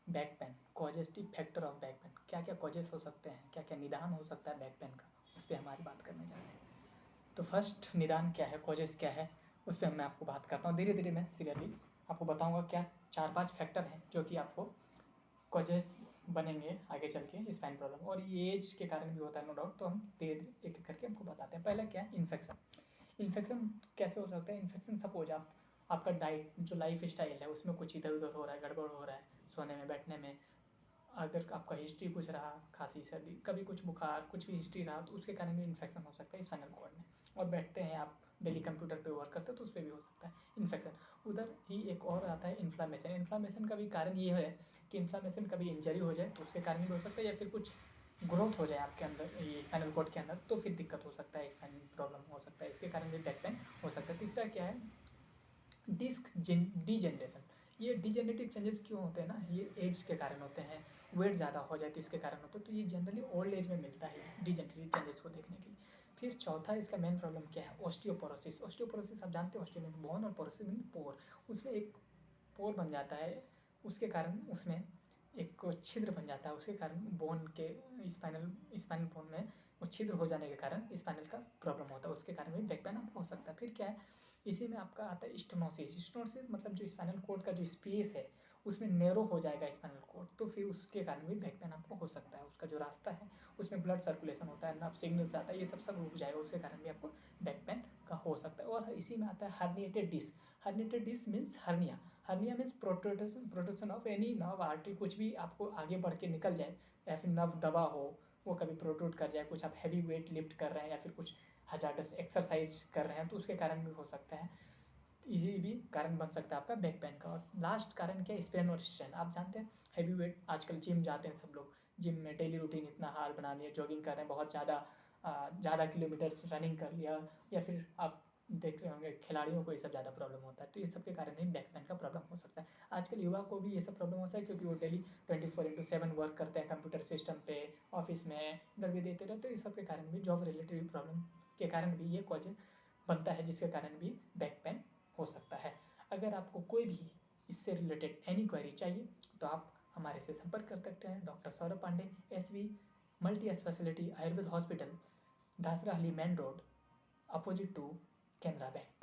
Back pain, causative factor of back pain, क्या क्या causes हो सकते हैं, क्या क्या निदान हो सकता है बैक पेन का, उस पर हमारी बात करने जा रहे हैं। तो फर्स्ट निदान क्या है, कॉजेस क्या है, उस पर मैं आपको बात करता हूँ। धीरे धीरे मैं सीरियसली आपको बताऊँगा क्या 4-5 फैक्टर हैं जो कि आपको कॉजेस बनेंगे आगे चल के स्पाइन प्रॉब्लम, और ये एज के कारण भी होता है नो डाउट। तो हम धीरे धीरे एक एक करके हमको बताते हैं। पहला क्या है, इन्फेक्शन। इन्फेक्शन कैसे हो सकता है, इन्फेक्शन सपोज आपका डाइट जो लाइफ स्टाइल है उसमें कुछ इधर उधर हो रहा है, गड़बड़ हो रहा है, सोने में बैठने में, अगर आपका हिस्ट्री कुछ रहा, खांसी सर्दी, कभी कुछ बुखार, कुछ भी हिस्ट्री रहा, तो उसके कारण भी इन्फेक्शन हो सकता है स्पाइनल कॉर्ड में। और बैठते हैं आप डेली कंप्यूटर पे वर्क करते हो तो उस पर भी हो सकता है इन्फेक्शन। उधर ही एक और आता है इन्फ्लामेशन। इन्फ्लामेशन का भी कारण ये है कि इन्फ्लामेशन कभी इंजरी हो जाए तो उसके कारण भी हो सकता है, या फिर कुछ ग्रोथ हो जाए आपके अंदर ये स्पाइनल कॉर्ड के अंदर, तो फिर दिक्कत हो सकता है, स्पाइन प्रॉब्लम हो सकता है, इसके कारण भी बैक पेन हो सकता है। तीसरा क्या है, डिस्क डीजेनरेशन। ये डीजेनरेटिव चेंजेस क्यों होते हैं ना, ये एज के कारण होते हैं, वेट ज़्यादा हो जाए तो इसके कारण होते हैं, तो ये जनरली ओल्ड एज में मिलता है डीजेनरेटिव चेंजेस को देखने के लिए। फिर चौथा इसका मेन प्रॉब्लम क्या है, ऑस्टियोपोरोसिस। ऑस्टियोपोरोसिस आप जानते हैं, ऑस्टियो मीन बोन और पोरोसिस मीन पोर, उसमें एक पोर बन जाता है, उसके कारण उसमें एक छिद्र बन जाता है, उसके कारण बोन के स्पाइनल बोन में वो छिद्र हो जाने के कारण स्पाइनल का प्रॉब्लम होता है, उसके कारण भी बैक पेन आपको हो सकता है। फिर क्या है, इसी में आपका आता है स्टेनोसिस। स्टेनोसिस मतलब जो स्पाइनल कोड का जो स्पेस है उसमें नैरो हो जाएगा स्पाइनल कोड, तो फिर उसके कारण भी बैक पेन आपको हो सकता है। उसका जो रास्ता है उसमें ब्लड सर्कुलेशन होता है, नर्व सिग्नल्स आता है, ये सब रुक जाएगा, उसके कारण भी आपको बैक पेन का हो सकता है। और इसी में आता है herniated disc. Herniated disc means hernia. Hernia means protrusion of any nerve artery, कुछ भी आपको आगे बढ़ के निकल जाए, या फिर नर्व दबा हो, वो कभी प्रोट्रूट कर जाए, कुछ आप हैवी वेट लिफ्ट कर रहे हैं या फिर कुछ हजार्डस एक्सरसाइज कर रहे हैं तो उसके कारण भी हो सकता है। ये भी कारण बन सकता है आपका बैक पेन का। और लास्ट कारण क्या है, स्प्रेन और स्ट्रेन। आप जानते हैं हैवी वेट, आजकल जिम जाते हैं सब लोग, जिम में डेली रूटीन इतना हाल बना लिया, जॉगिंग कर रहे हैं, बहुत ज़्यादा किलोमीटर्स रनिंग कर लिया, या फिर आप देख रहे होंगे खिलाड़ियों को ये सब ज़्यादा प्रॉब्लम होता है, तो ये सब के कारण ही बैक पेन का प्रॉब्लम हो सकता है। आजकल युवा को भी ये सब प्रॉब्लम होता है क्योंकि वो डेली 24/7 वर्क करते हैं कंप्यूटर सिस्टम पे, ऑफिस में इंटरव्यू देते रहते, तो इस सब के कारण भी, जॉब रिलेटेड प्रॉब्लम के कारण भी ये कॉज बनता है, जिसके कारण भी बैक पेन हो सकता है। अगर आपको कोई भी इससे रिलेटेड एनी क्वेरी चाहिए तो आप हमारे से संपर्क कर सकते हैं। Doctor Saurabh Pandey, SV multi speciality Ayurveda hospital, दासरा अली main road, opposite to Canara bank.